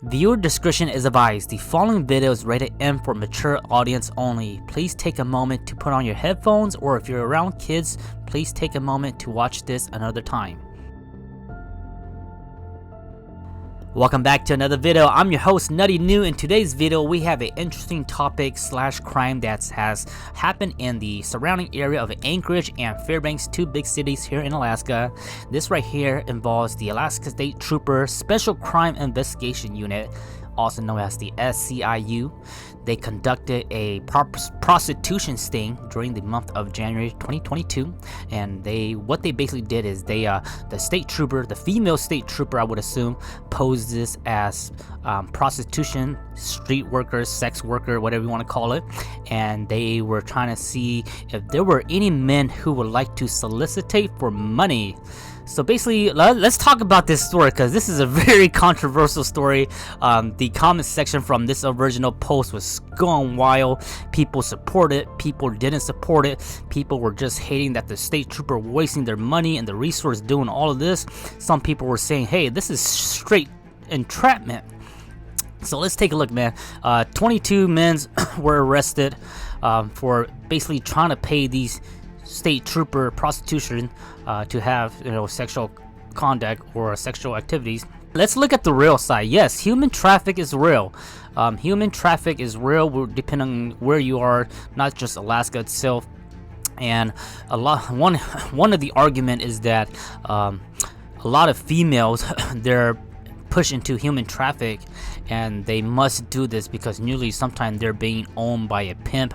Viewer discretion is advised. The following video is rated M for mature audience only. Please take a moment to put on your headphones, or if you're around kids, please take a moment to watch this another time. Welcome back to another video. I'm your host NuttyNu. In today's video we have an interesting topic / crime that has happened in the surrounding area of Anchorage and Fairbanks, two big cities here in Alaska. This right here involves the Alaska State Trooper Special Crime Investigation Unit, also known as the SCIU. They conducted a prostitution sting during the month of January 2022, and what they basically did is the state trooper, the female state trooper, I would assume, posed this as prostitution, street worker, sex worker, whatever you want to call it, and they were trying to see if there were any men who would like to solicitate for money. So basically, let's talk about this story because this is a very controversial story. The comment section from this original post was going wild. People supported it, people didn't support it. People were just hating that the state trooper wasting their money and the resource doing all of this. Some people were saying, hey, this is straight entrapment. So let's take a look, man. 22 men were arrested for basically trying to pay these state trooper prostitution to have, sexual conduct or sexual activities. Let's look at the real side. Yes, human traffic is real. Human traffic is real depending on where you are, not just Alaska itself. And one of the argument is that a lot of females they're pushed into human traffic, and they must do this because usually sometimes they're being owned by a pimp,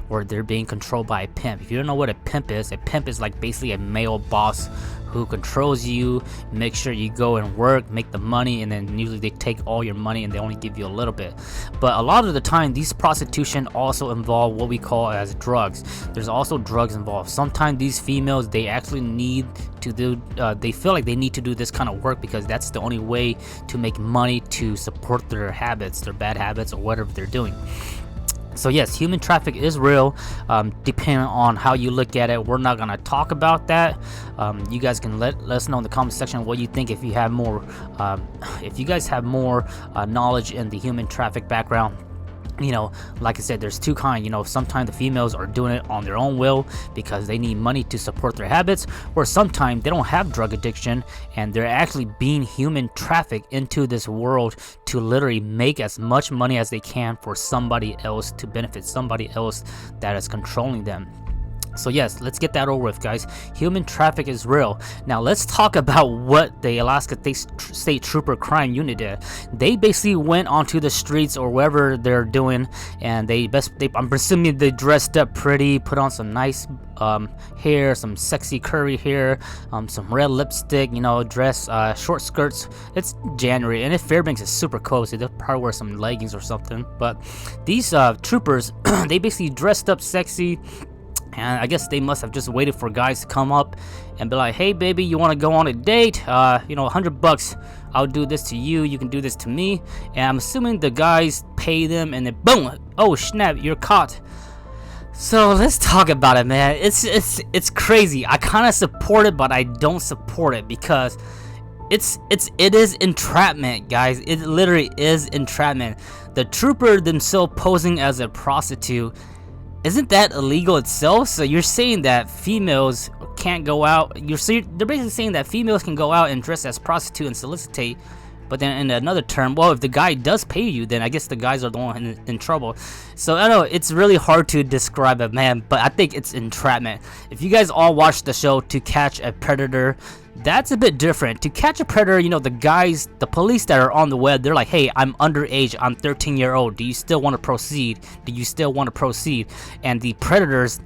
or they're being controlled by a pimp. If you don't know what a pimp is like basically a male boss who controls you, make sure you go and work, make the money, and then usually they take all your money and they only give you a little bit. But a lot of the time, these prostitution also involve what we call as drugs. There's also drugs involved. Sometimes these females, they actually need to do, they feel like they need to do this kind of work because that's the only way to make money to support their habits, their bad habits, or whatever they're doing. So yes, human traffic is real. Depending on how you look at it, we're not gonna talk about that. You guys can let us know in the comment section what you think. If you have more, if you guys have more knowledge in the human traffic background. Like I said, there's two kinds. Sometimes the females are doing it on their own will because they need money to support their habits, or sometimes they don't have drug addiction and they're actually being human trafficked into this world to literally make as much money as they can for somebody else, to benefit somebody else that is controlling them. So yes, let's get that over with, guys. Human traffic is real. Now let's talk about what the Alaska State Trooper Crime Unit did. They basically went onto the streets or wherever they're doing, and I'm presuming they dressed up pretty, put on some nice hair, some sexy curly hair, some red lipstick, dress, short skirts. It's January, and if Fairbanks is super cold, so they'll probably wear some leggings or something. But these troopers, they basically dressed up sexy. And I guess they must have just waited for guys to come up and be like, hey baby, you want to go on a date? $100, I'll do this to you, you can do this to me. And I'm assuming the guys pay them, and then boom, oh snap, you're caught. So let's talk about it, man. It's crazy. I kind of support it, but I don't support it because it is entrapment, guys. It literally is entrapment. The trooper themselves posing as a prostitute, isn't that illegal itself? So you're saying that females can't go out. They're basically saying that females can go out and dress as prostitute and solicitate. But then in another term, well, if the guy does pay you, then I guess the guys are the one in trouble. So I know it's really hard to describe it, man, but I think it's entrapment. If you guys all watched the show To Catch a Predator, that's a bit different. To Catch a Predator, the police that are on the web, they're like, hey, I'm underage, I'm 13-year-old. Do you still want to proceed? Do you still want to proceed? And the predators,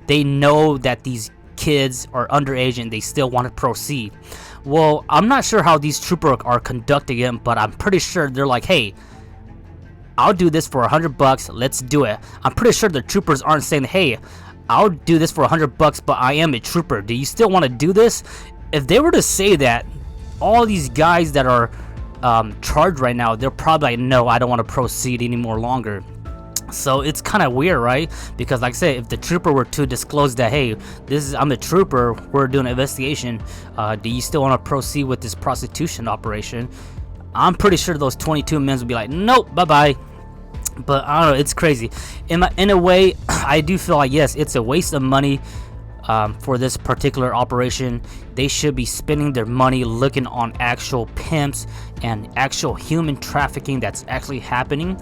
they know that these kids are underage and they still want to proceed. Well, I'm not sure how these troopers are conducting it, but I'm pretty sure they're like, hey, I'll do this for $100, let's do it. I'm pretty sure the troopers aren't saying, hey, I'll do this for $100, but I am a trooper. Do you still want to do this? If they were to say that, all these guys that are charged right now, they're probably like, no, I don't want to proceed anymore longer. So it's kind of weird, right? Because like I said, if the trooper were to disclose that, hey, I'm a trooper, we're doing an investigation, do you still want to proceed with this prostitution operation? I'm pretty sure those 22 men would be like, nope, bye-bye. But I don't know, it's crazy. In a way, I do feel like, yes, it's a waste of money for this particular operation. They should be spending their money looking on actual pimps and actual human trafficking that's actually happening.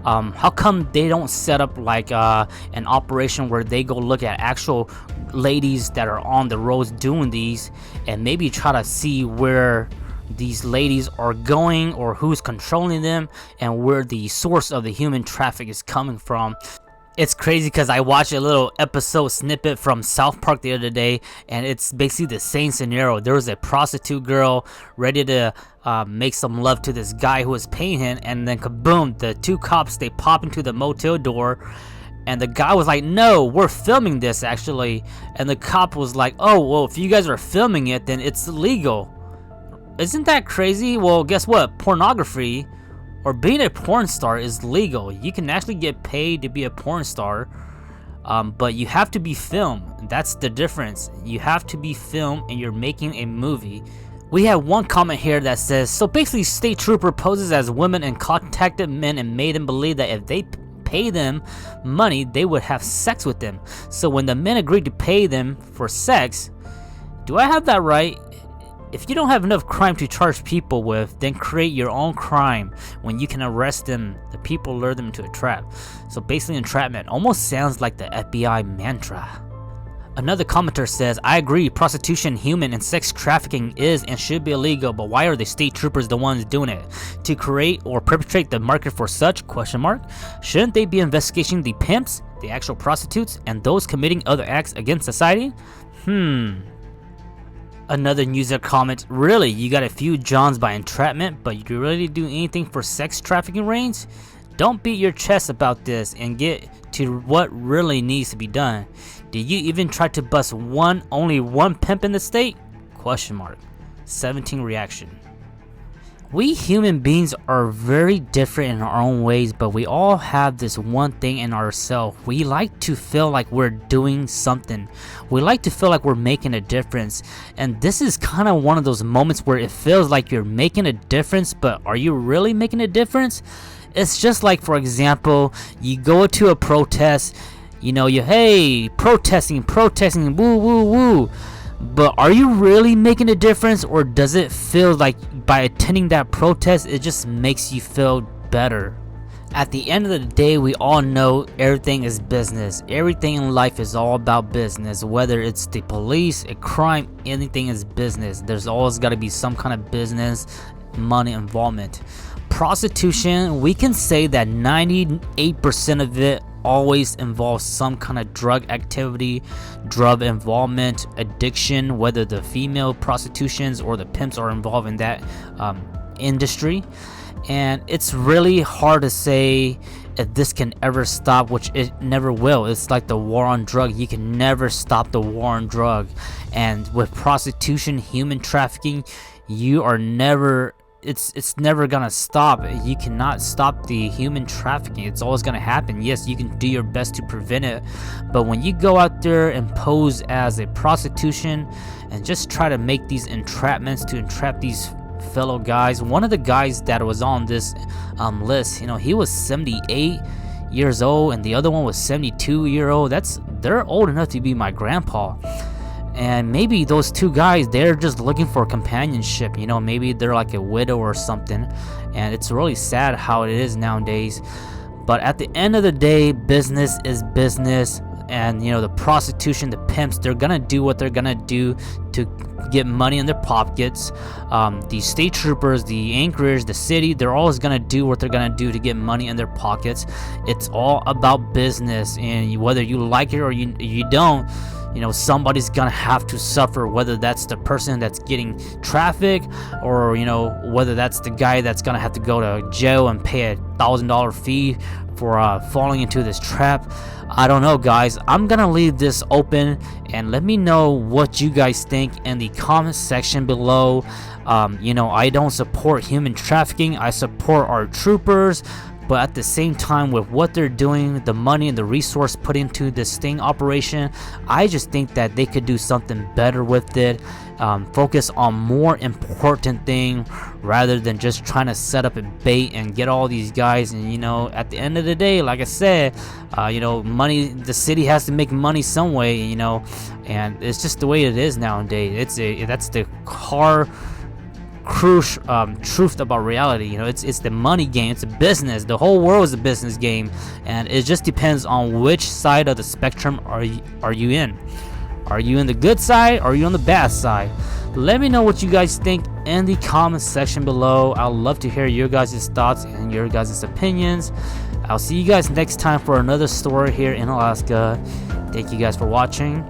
How come they don't set up like an operation where they go look at actual ladies that are on the roads doing these, and maybe try to see where these ladies are going, or who's controlling them, and where the source of the human traffic is coming from? It's crazy because I watched a little episode snippet from South Park the other day, and it's basically the same scenario. There was a prostitute girl ready to make some love to this guy who was paying him, and then kaboom, the two cops, they pop into the motel door, and the guy was like, no, we're filming this actually. And the cop was like, oh, well, if you guys are filming it, then it's illegal. Isn't that crazy? Well, guess what? Pornography, or being a porn star, is legal. You can actually get paid to be a porn star, but you have to be filmed. That's the difference. You have to be filmed, and you're making a movie. We have one comment here that says, so basically state trooper poses as women and contacted men and made them believe that if they pay them money, they would have sex with them. So when the men agreed to pay them for sex, do I have that right? If you don't have enough crime to charge people with, then create your own crime. When you can arrest them, the people lure them into a trap. So basically entrapment almost sounds like the FBI mantra. Another commenter says, I agree, prostitution, human, and sex trafficking is and should be illegal, but why are the state troopers the ones doing it? To create or perpetrate the market for such? Shouldn't they be investigating the pimps, the actual prostitutes, and those committing other acts against society? Another user comment, really, you got a few Johns by entrapment, but you really do anything for sex trafficking rings? Don't beat your chest about this and get to what really needs to be done. Did you even try to bust only one pimp in the state? 17 reaction. We human beings are very different in our own ways, but we all have this one thing in ourselves. We like to feel like we're doing something. We like to feel like we're making a difference. And this is kind of one of those moments where it feels like you're making a difference, but are you really making a difference? It's just like, for example, you go to a protest, hey, protesting, woo, woo, woo. But are you really making a difference, or does it feel like by attending that protest, it just makes you feel better? At the end of the day, we all know everything is business. Everything in life is all about business. Whether it's the police, a crime, anything is business. There's always got to be some kind of business, money involvement. Prostitution, we can say that 98% of it always involves some kind of drug activity, drug involvement, addiction, whether the female prostitutions or the pimps are involved in that industry. And it's really hard to say if this can ever stop, which it never will. It's like the war on drug. You can never stop the war on drug. And with prostitution, human trafficking, you are never it's never gonna stop. You cannot stop the human trafficking. It's always gonna happen. Yes, you can do your best to prevent it, but when you go out there and pose as a prostitution and just try to make these entrapments to entrap these fellow guys. One of the guys that was on this list, he was 78 years old, and the other one was 72-year-old. They're old enough to be my grandpa. And maybe those two guys, they're just looking for companionship. Maybe they're like a widow or something. And it's really sad how it is nowadays. But at the end of the day, business is business. And the prostitution, the pimps, they're gonna do what they're gonna do to get money in their pockets. The state troopers, the anchorage, the city, they're always gonna do what they're gonna do to get money in their pockets. It's all about business, and whether you like it or you don't, somebody's gonna have to suffer, whether that's the person that's getting trafficked, or whether that's the guy that's gonna have to go to jail and pay $1,000 fee for falling into this trap. I don't know, guys. I'm gonna leave this open, and let me know what you guys think in the comment section below. I don't support human trafficking. I support our troopers, but at the same time, with what they're doing, the money and the resource put into this sting operation, I just think that they could do something better with it. Focus on more important thing rather than just trying to set up a bait and get all these guys. And at the end of the day, like I said, money, the city has to make money some way, and it's just the way it is nowadays. That's the truth about reality. It's the money game. It's a business. The whole world is a business game, and it just depends on which side of the spectrum are you in. Are you in the good side or are you on the bad side? Let me know what you guys think in the comment section below. I'd love to hear your guys' thoughts and your guys' opinions. I'll see you guys next time for another story here in Alaska. Thank you guys for watching.